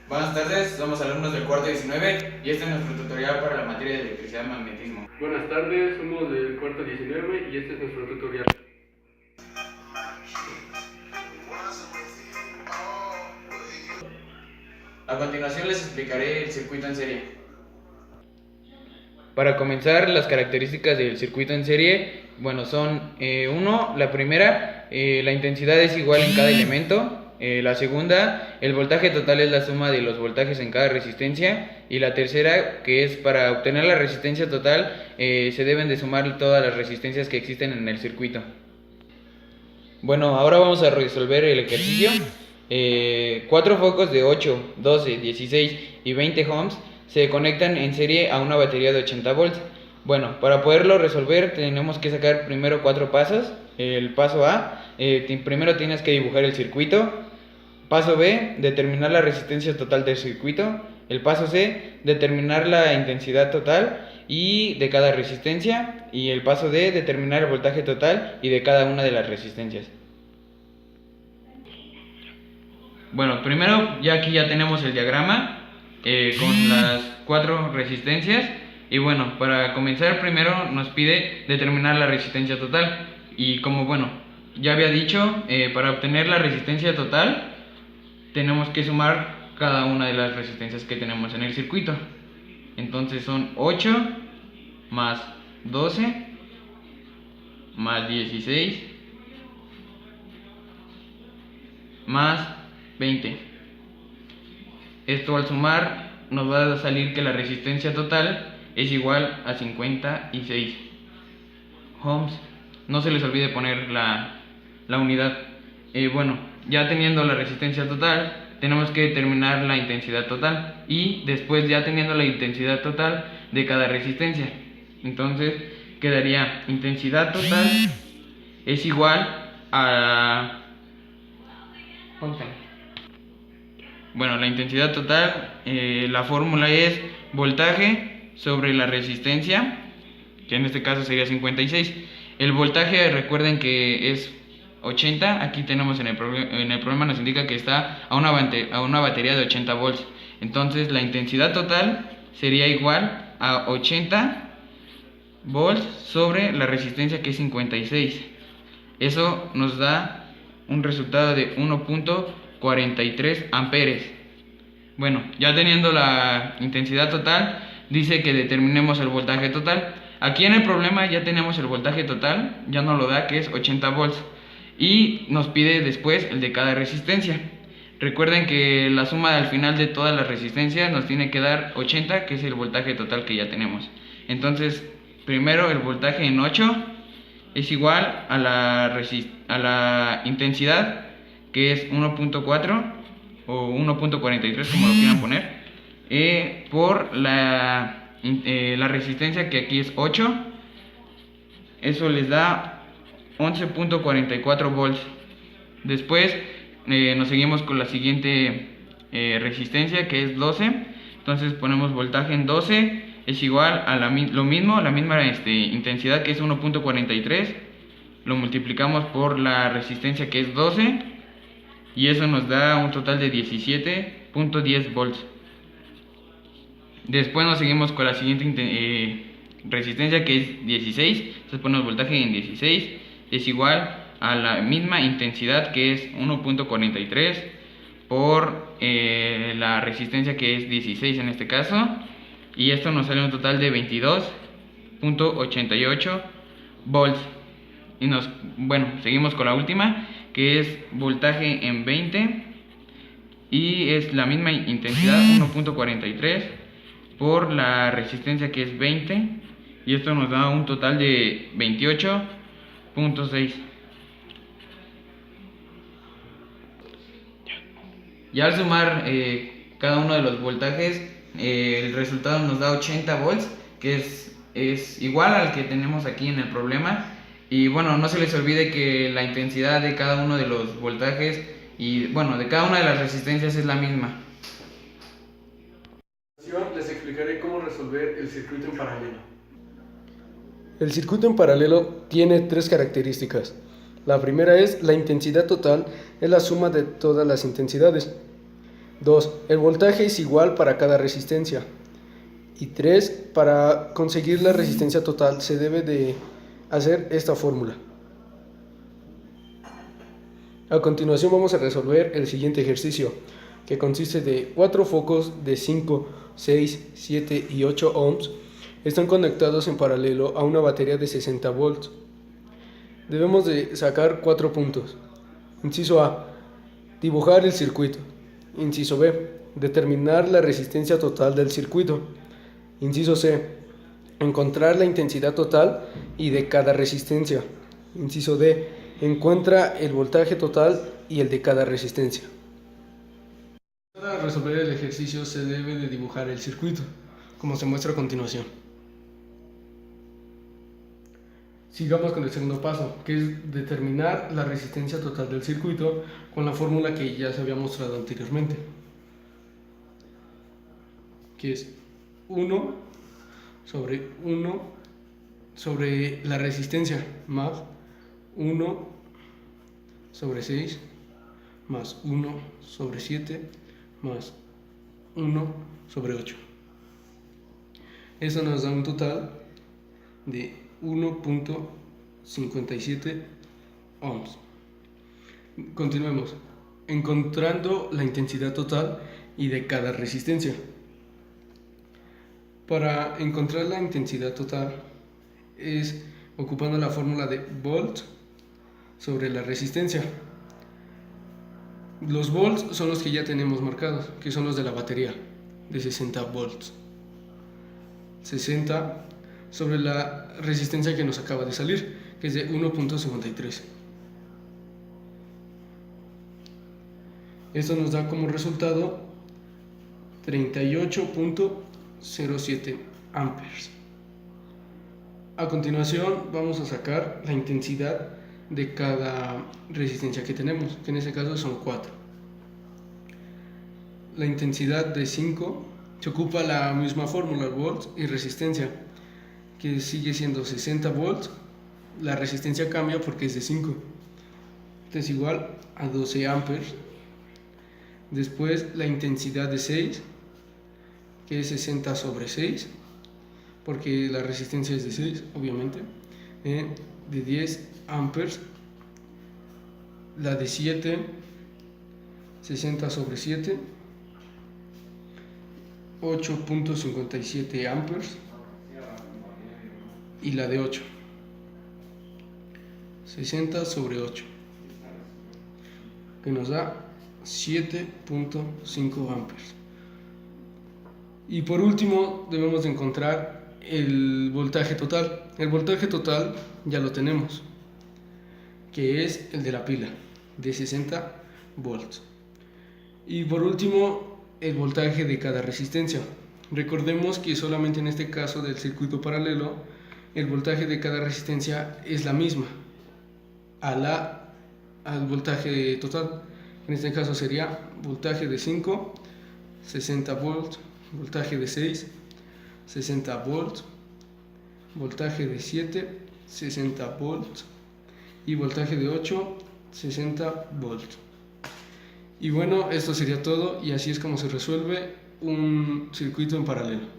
Buenas tardes, somos alumnos del cuarto 19 y este es nuestro tutorial para la materia de electricidad y magnetismo. Buenas tardes, somos del cuarto 19 y este es nuestro tutorial. A continuación les explicaré el circuito en serie. Para comenzar, las características del circuito en serie, son la primera, la intensidad es igual en cada elemento. La segunda, el voltaje total es la suma de los voltajes en cada resistencia. Y la tercera, que es para obtener la resistencia total, se deben de sumar todas las resistencias que existen en el circuito. Bueno, ahora vamos a resolver el ejercicio. 4 focos de 8, 12, 16 y 20 ohms se conectan en serie a una batería de 80 volts. Bueno, para poderlo resolver tenemos que sacar primero 4 pasos. El paso A, primero tienes que dibujar el circuito. Paso B, determinar la resistencia total del circuito. El paso C, determinar la intensidad total y de cada resistencia. Y el paso D, determinar el voltaje total y de cada una de las resistencias. Bueno, primero ya aquí ya tenemos el diagrama con las 4 resistencias. Y bueno, para comenzar primero nos pide determinar la resistencia total. Y como ya había dicho, para obtener la resistencia total tenemos que sumar cada una de las resistencias que tenemos en el circuito. Entonces son 8 más 12 más 16 más 20. Esto al sumar nos va a salir que la resistencia total es igual a 56 ohms. No se les olvide poner la unidad. Ya teniendo la resistencia total, tenemos que determinar la intensidad total y después ya teniendo la intensidad total de cada resistencia. Entonces quedaría intensidad total es igual a... la intensidad total, la fórmula es voltaje sobre la resistencia, que en este caso sería 56. El voltaje, recuerden que es 80. Aquí tenemos en el problema nos indica que está a una batería de 80 volts. Entonces la intensidad total sería igual a 80 volts sobre la resistencia, que es 56. Eso nos da un resultado de 1.43 amperes. Ya teniendo la intensidad total, dice que determinemos el voltaje total. Aquí en el problema ya tenemos el voltaje total, ya nos lo da, que es 80 volts. Y nos pide después el de cada resistencia. Recuerden que la suma al final de todas las resistencias nos tiene que dar 80, que es el voltaje total que ya tenemos. Entonces, primero el voltaje en 8 es igual a la intensidad, que es 1.4 o 1.43, como lo quieran poner, por la resistencia, que aquí es 8. Eso les da 11.44 volts. Después nos seguimos con la siguiente resistencia, que es 12. Entonces ponemos voltaje en 12 es igual a la misma intensidad, que es 1.43. Lo multiplicamos por la resistencia, que es 12, y eso nos da un total de 17.10 volts. Después nos seguimos con la siguiente resistencia, que es 16. Entonces ponemos voltaje en 16 es igual a la misma intensidad, que es 1.43 por la resistencia, que es 16 en este caso, y esto nos sale un total de 22.88 volts. Y seguimos con la última, que es voltaje en 20 y es la misma intensidad, 1.43 por la resistencia, que es 20, y esto nos da un total de 28.6. Ya al sumar cada uno de los voltajes, el resultado nos da 80 volts, que es igual al que tenemos aquí en el problema. Y no se les olvide que la intensidad de cada uno de los voltajes y de cada una de las resistencias es la misma. Les explicaré cómo resolver el circuito en paralelo. El circuito en paralelo tiene 3 características. La primera es la intensidad total, es la suma de todas las intensidades. 2. El voltaje es igual para cada resistencia. Y 3. Para conseguir la resistencia total se debe de hacer esta fórmula. A continuación vamos a resolver el siguiente ejercicio, que consiste de 4 focos de 5, 6, 7 y 8 ohms. Están conectados en paralelo a una batería de 60 volts. Debemos de sacar 4 puntos. Inciso A, dibujar el circuito. Inciso B, determinar la resistencia total del circuito. Inciso C, encontrar la intensidad total y de cada resistencia. Inciso D, encuentra el voltaje total y el de cada resistencia. Para resolver el ejercicio se debe de dibujar el circuito, como se muestra a continuación. Sigamos con el segundo paso, que es determinar la resistencia total del circuito con la fórmula que ya se había mostrado anteriormente, que es 1 sobre la resistencia más 1 sobre 6 más 1 sobre 7 más 1 sobre 8. Eso nos da un total de 1.57 ohms. Continuemos. Encontrando la intensidad total y de cada resistencia. Para encontrar la intensidad total es ocupando la fórmula de volts sobre la resistencia. Los volts son los que ya tenemos marcados, que son los de la batería de 60 volts. 60 sobre la resistencia que nos acaba de salir, que es de 1.53. Esto nos da como resultado 38.07 amperes. A continuación vamos a sacar la intensidad de cada resistencia que tenemos, que en este caso son 4. La intensidad de 5 se ocupa la misma fórmula, volts y resistencia, que sigue siendo 60 volts. La resistencia cambia porque es de 5, esto es igual a 12 amperes. Después la intensidad de 6, que es 60 sobre 6, porque la resistencia es de 6, obviamente, de 10 amperes. La de 7, 60 sobre 7, 8.57 amperes. Y la de 8, 60 sobre 8, que nos da 7.5 amperes. Y por último debemos de encontrar el voltaje total. El voltaje total ya lo tenemos, que es el de la pila, de 60 volts. Y por último, el voltaje de cada resistencia. Recordemos que solamente en este caso del circuito paralelo, el voltaje de cada resistencia es la misma al voltaje total. En este caso sería voltaje de 5, 60 volts, voltaje de 6, 60 volts, voltaje de 7, 60 volts y voltaje de 8, 60 volts. Y bueno, esto sería todo, y así es como se resuelve un circuito en paralelo.